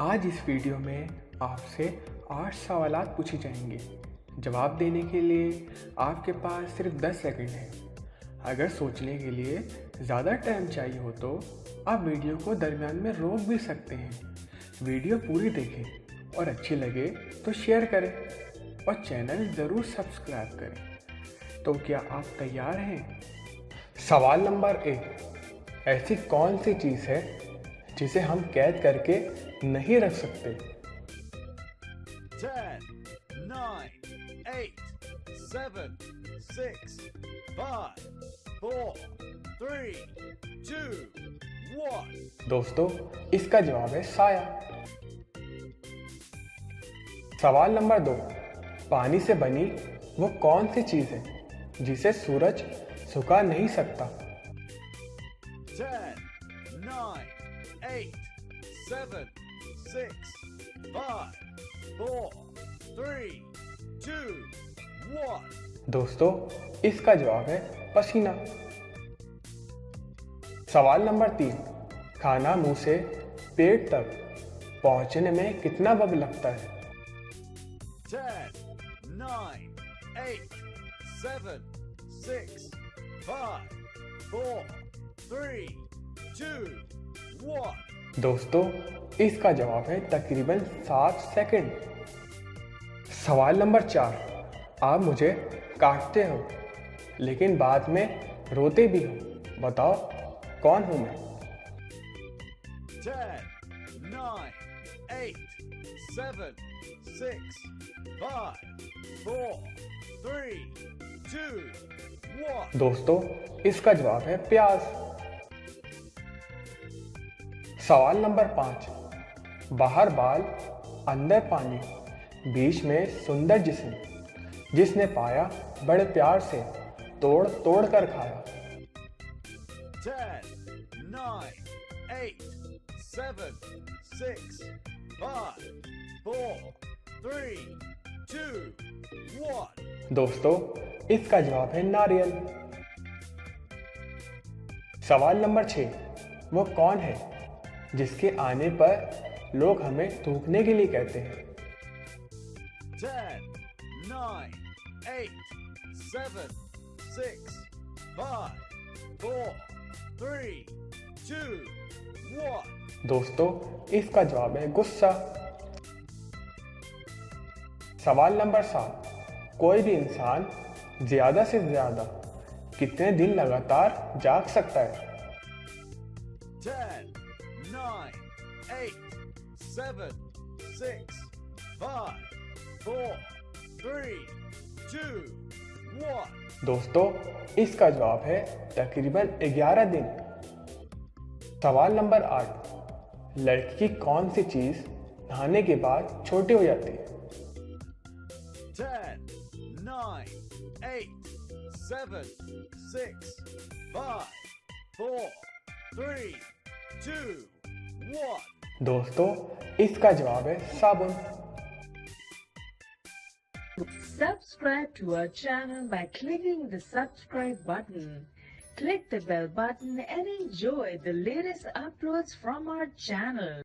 आज इस वीडियो में आपसे 8 सवालात पूछे जाएंगे। जवाब देने के लिए आपके पास सिर्फ 10 सेकंड है। अगर सोचने के लिए ज़्यादा टाइम चाहिए हो तो आप वीडियो को दरमियान में रोक भी सकते हैं। वीडियो पूरी देखें और अच्छी लगे तो शेयर करें और चैनल ज़रूर सब्सक्राइब करें। तो क्या आप तैयार हैं? सवाल नंबर 1, ऐसी कौन सी चीज़ है जिसे हम कैद करके नहीं रख सकते? 10, 9, 8, 7, 6, 5, 4, 3, 2, 1। दोस्तों, इसका जवाब है साया। सवाल नंबर 2, पानी से बनी वो कौन सी चीज़ है जिसे सूरज सुखा नहीं सकता? 10, 9, 8, 7, 6, 5, 4, 3, 2, 1। दोस्तों, इसका जवाब है पसीना। सवाल नंबर 3, खाना मुंह से पेट तक पहुंचने में कितना वक्त लगता है? 10, 9, 8, 7, 6, 5, 4, 3, 2, 1। दोस्तों, इसका जवाब है तकरीबन 7 सेकंड। सवाल नंबर 4, आप मुझे काटते हो लेकिन बाद में रोते भी हो, बताओ कौन हूं मैं? 10, 9, 8, 7, 6, 5, 4, 3, 2, 1। दोस्तों, इसका जवाब है प्याज। सवाल नंबर 5, बाहर बाल अंदर पानी, बीच में सुंदर जिस्म, जिसने पाया बड़े प्यार से तोड़ तोड़ कर खाया। 10, 9, 8, 7, 6, 5, 4, 3, 2, 1। दोस्तों, इसका जवाब है नारियल। सवाल नंबर 6, वो कौन है जिसके आने पर लोग हमें थूकने के लिए कहते हैं? 10, 9, 8, 7, 6, 5, 4, 3, 2, 1। दोस्तों, इसका जवाब है गुस्सा। सवाल नंबर 7, कोई भी इंसान ज्यादा से ज्यादा कितने दिन लगातार जाग सकता है? 10, 9, 8, 7, 6, 5, 4, 3, 2, 1। दोस्तों, इसका जवाब है तकरीबन 11 दिन। सवाल नंबर 8, लड़की की कौन सी चीज नहाने के बाद छोटी हो जाती है? 10, 9, 8, 7, 6, 5, 4, 3, 2, 1। दोस्तों, इसका जवाब है साबुन। Subscribe to our channel by clicking the subscribe button. Click the bell button and enjoy the latest uploads from our channel.